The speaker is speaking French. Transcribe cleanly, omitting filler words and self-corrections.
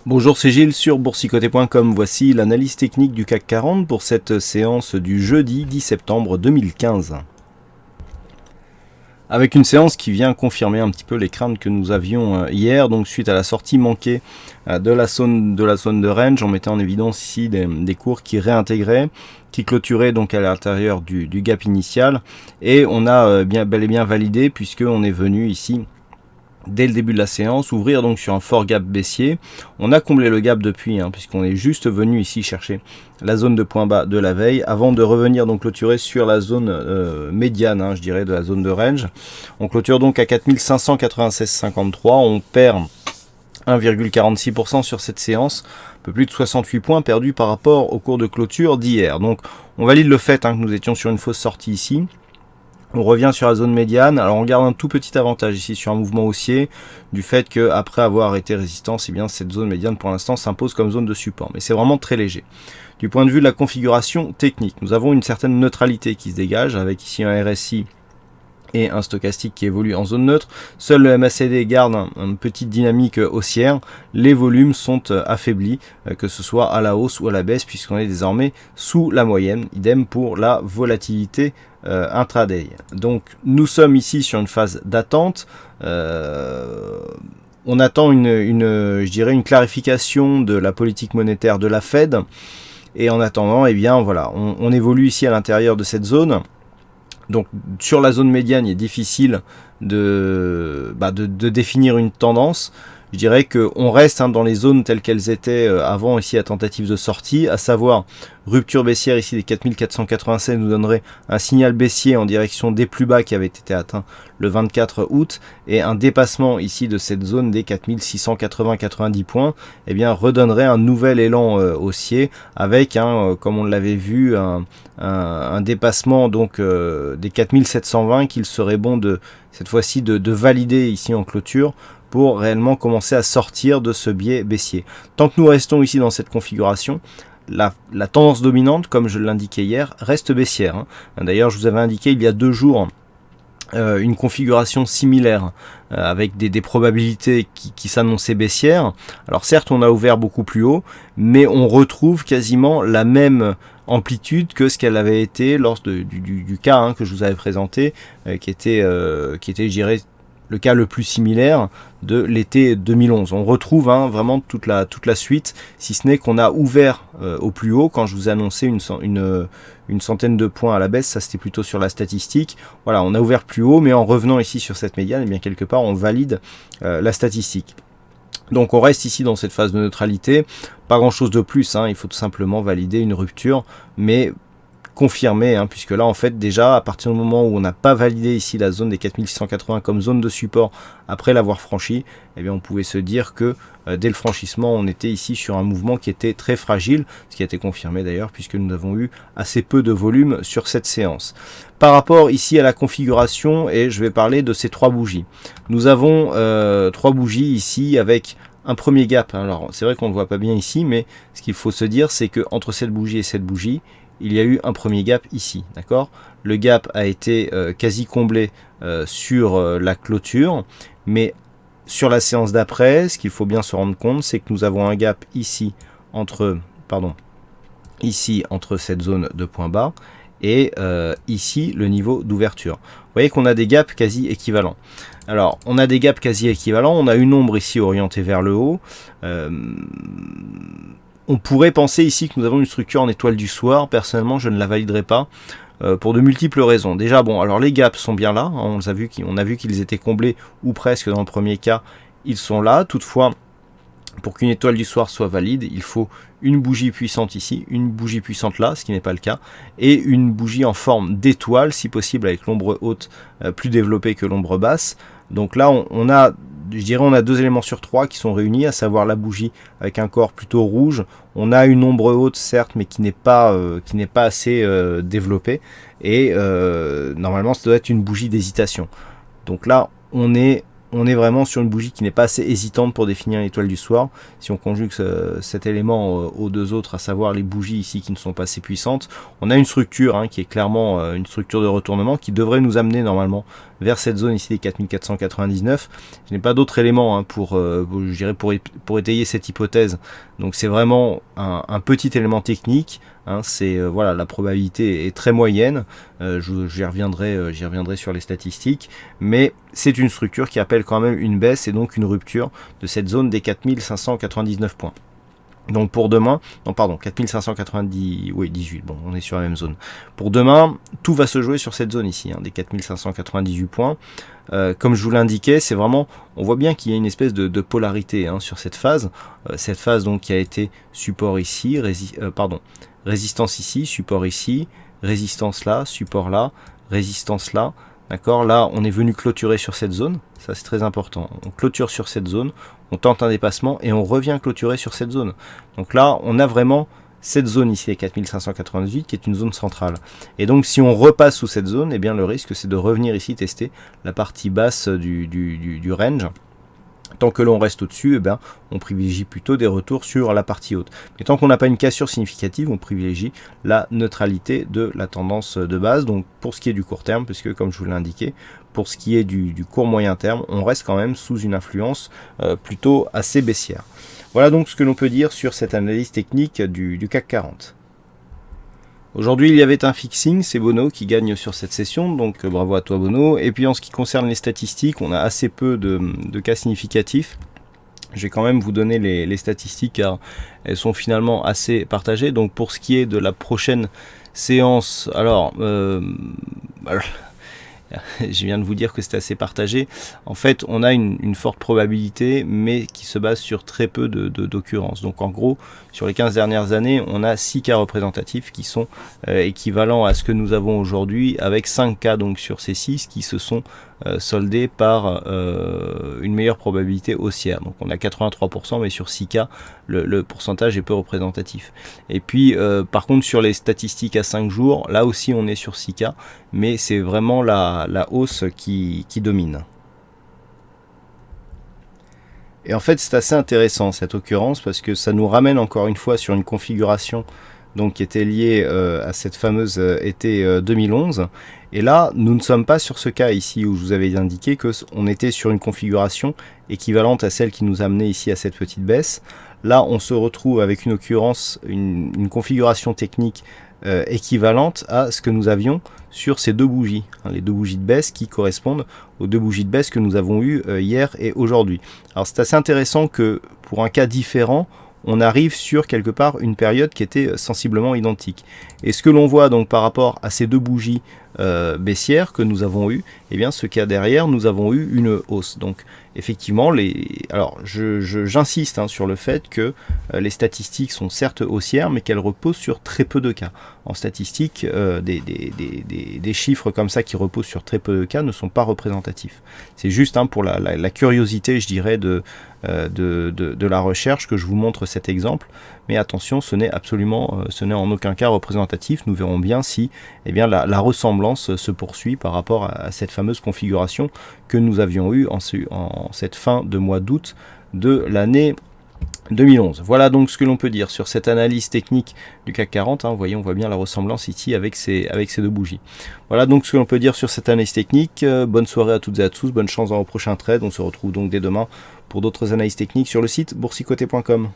Bonjour, c'est Gilles sur boursicoté.com. Voici l'analyse technique du CAC 40 pour cette séance du jeudi 10 septembre 2015. Avec une séance qui vient confirmer un petit peu les craintes que nous avions hier, donc suite à la sortie manquée de la zone de range, on mettait en évidence ici des cours qui réintégraient, qui clôturaient donc à l'intérieur du gap initial, et on a bel et bien validé puisqu'on est venu ici dès le début de la séance, ouvrir donc sur un fort gap baissier. On a comblé le gap depuis, puisqu'on est juste venu ici chercher la zone de point bas de la veille, avant de revenir donc clôturer sur la zone médiane, je dirais, de la zone de range. On clôture donc à 4596,53, on perd 1,46% sur cette séance, un peu plus de 68 points perdus par rapport au cours de clôture d'hier. Donc on valide le fait que nous étions sur une fausse sortie ici. On revient sur la zone médiane. Alors on garde un tout petit avantage ici sur un mouvement haussier du fait qu'après avoir arrêté résistance, cette zone médiane pour l'instant s'impose comme zone de support. Mais c'est vraiment très léger. Du point de vue de la configuration technique, nous avons une certaine neutralité qui se dégage avec ici un RSI et un stochastique qui évolue en zone neutre. Seul le MACD garde une petite dynamique haussière. Les volumes sont affaiblis, que ce soit à la hausse ou à la baisse, puisqu'on est désormais sous la moyenne. Idem pour la volatilité intraday. Donc nous sommes ici sur une phase d'attente. On attend une clarification de la politique monétaire de la Fed. Et en attendant, on évolue ici à l'intérieur de cette zone. Donc sur la zone médiane, il est difficile de définir une tendance. Je dirais qu'on reste dans les zones telles qu'elles étaient avant ici à tentative de sortie, à savoir rupture baissière ici des 4487 nous donnerait un signal baissier en direction des plus bas qui avaient été atteints le 24 août et un dépassement ici de cette zone des 4680-90 points redonnerait un nouvel élan haussier avec comme on l'avait vu un dépassement donc des 4720 qu'il serait bon de cette fois-ci de valider ici en clôture pour réellement commencer à sortir de ce biais baissier. Tant que nous restons ici dans cette configuration, la tendance dominante, comme je l'indiquais hier, reste baissière. D'ailleurs, je vous avais indiqué il y a 2 jours une configuration similaire avec des probabilités qui s'annonçaient baissières. Alors certes, on a ouvert beaucoup plus haut, mais on retrouve quasiment la même amplitude que ce qu'elle avait été lors du cas que je vous avais présenté, qui était, je dirais, le cas le plus similaire de l'été 2011. On retrouve vraiment toute la suite, si ce n'est qu'on a ouvert au plus haut. Quand je vous ai annoncé une centaine de points à la baisse, ça c'était plutôt sur la statistique. Voilà, on a ouvert plus haut, mais en revenant ici sur cette médiane, quelque part on valide la statistique. Donc on reste ici dans cette phase de neutralité, pas grand chose de plus, il faut tout simplement valider une rupture, mais confirmé, puisque là en fait déjà à partir du moment où on n'a pas validé ici la zone des 4680 comme zone de support après l'avoir franchi, on pouvait se dire que dès le franchissement on était ici sur un mouvement qui était très fragile, ce qui a été confirmé d'ailleurs puisque nous avons eu assez peu de volume sur cette séance. Par rapport ici à la configuration, et je vais parler de ces 3 bougies. Nous avons 3 bougies ici avec un premier gap. Alors c'est vrai qu'on ne le voit pas bien ici, mais ce qu'il faut se dire c'est que entre cette bougie et cette bougie, il y a eu un premier gap ici, d'accord. Le gap a été quasi comblé sur la clôture, mais sur la séance d'après, ce qu'il faut bien se rendre compte, c'est que nous avons un gap ici entre cette zone de point bas et ici le niveau d'ouverture. Vous voyez qu'on a des gaps quasi équivalents. Alors, on a des gaps quasi équivalents, on a une ombre ici orientée vers le haut. On pourrait penser ici que nous avons une structure en étoile du soir. Personnellement, je ne la validerai pas pour de multiples raisons. Déjà, alors les gaps sont bien là. On a vu qu'ils étaient comblés ou presque dans le premier cas. Ils sont là. Toutefois, pour qu'une étoile du soir soit valide, il faut une bougie puissante ici, une bougie puissante là, ce qui n'est pas le cas, et une bougie en forme d'étoile, si possible avec l'ombre haute plus développée que l'ombre basse. Donc là, on a 2 éléments sur 3 qui sont réunis, à savoir la bougie avec un corps plutôt rouge. On a une ombre haute certes, mais qui n'est pas assez développée, et normalement ça doit être une bougie d'hésitation. Donc là, on on est vraiment sur une bougie qui n'est pas assez hésitante pour définir l'étoile du soir. Si on conjugue cet élément aux deux autres, à savoir les bougies ici qui ne sont pas assez puissantes, on a une structure qui est clairement une structure de retournement qui devrait nous amener normalement vers cette zone ici des 4499. Je n'ai pas d'autres éléments je dirais pour étayer cette hypothèse. Donc c'est vraiment un petit élément technique. Voilà, la probabilité est très moyenne. J'y reviendrai sur les statistiques, mais c'est une structure qui appelle quand même une baisse et donc une rupture de cette zone des 4599 points. Donc pour demain, 4590, oui 18, bon on est sur la même zone. Pour demain, tout va se jouer sur cette zone ici, des 4598 points. Comme je vous l'indiquais, c'est vraiment, on voit bien qu'il y a une espèce de polarité sur cette phase. Cette phase donc qui a été support ici, résistance ici, support ici, résistance là, support là, résistance là. D'accord, là on est venu clôturer sur cette zone, ça c'est très important. On clôture sur cette zone, on tente un dépassement et on revient clôturer sur cette zone. Donc là on a vraiment cette zone ici, les 4598, qui est une zone centrale. Et donc si on repasse sous cette zone, eh bien le risque c'est de revenir ici tester la partie basse du range. Tant que l'on reste au-dessus, on privilégie plutôt des retours sur la partie haute. Mais tant qu'on n'a pas une cassure significative, on privilégie la neutralité de la tendance de base. Donc pour ce qui est du court terme, puisque comme je vous l'ai indiqué, pour ce qui est du court moyen terme, on reste quand même sous une influence plutôt assez baissière. Voilà donc ce que l'on peut dire sur cette analyse technique du CAC 40. Aujourd'hui, il y avait un fixing, c'est Bono qui gagne sur cette session, donc bravo à toi Bono. Et puis en ce qui concerne les statistiques, on a assez peu de cas significatifs. Je vais quand même vous donner les statistiques car elles sont finalement assez partagées. Donc pour ce qui est de la prochaine séance, je viens de vous dire que c'est assez partagé. En fait, on a une forte probabilité, mais qui se base sur très peu d'occurrences. Donc en gros, sur les 15 dernières années, on a 6 cas représentatifs qui sont équivalents à ce que nous avons aujourd'hui, avec 5 cas donc sur ces 6 qui se sont soldés par une meilleure probabilité haussière. Donc on a 83%, mais sur 6 cas, le pourcentage est peu représentatif. Et puis par contre sur les statistiques à 5 jours, là aussi on est sur 6 cas, mais c'est vraiment la hausse qui domine. Et en fait c'est assez intéressant cette occurrence parce que ça nous ramène encore une fois sur une configuration donc, qui était liée à cette fameuse été 2011. Et là nous ne sommes pas sur ce cas ici où je vous avais indiqué qu'on était sur une configuration équivalente à celle qui nous a amené ici à cette petite baisse. Là on se retrouve avec une occurrence, une configuration technique équivalente à ce que nous avions sur ces deux bougies, les deux bougies de baisse qui correspondent aux deux bougies de baisse que nous avons eues hier et aujourd'hui. Alors c'est assez intéressant que pour un cas différent, on arrive sur quelque part une période qui était sensiblement identique. Et ce que l'on voit donc par rapport à ces deux bougies baissières que nous avons eues, eh bien ce cas derrière, nous avons eu une hausse. Donc effectivement, alors j'insiste sur le fait que les statistiques sont certes haussières, mais qu'elles reposent sur très peu de cas. En statistique, des chiffres comme ça qui reposent sur très peu de cas ne sont pas représentatifs. C'est juste pour la curiosité, je dirais, de la recherche que je vous montre cet exemple. Mais attention, ce n'est en aucun cas représentatif. Nous verrons bien si la ressemblance se poursuit par rapport à cette fameuse configuration que nous avions eue en cette fin de mois d'août de l'année 2011. Voilà donc ce que l'on peut dire sur cette analyse technique du CAC 40. Vous voyez, on voit bien la ressemblance ici avec ces deux bougies. Voilà donc ce que l'on peut dire sur cette analyse technique. Bonne soirée à toutes et à tous, bonne chance dans vos prochains trades. On se retrouve donc dès demain pour d'autres analyses techniques sur le site boursicoté.com.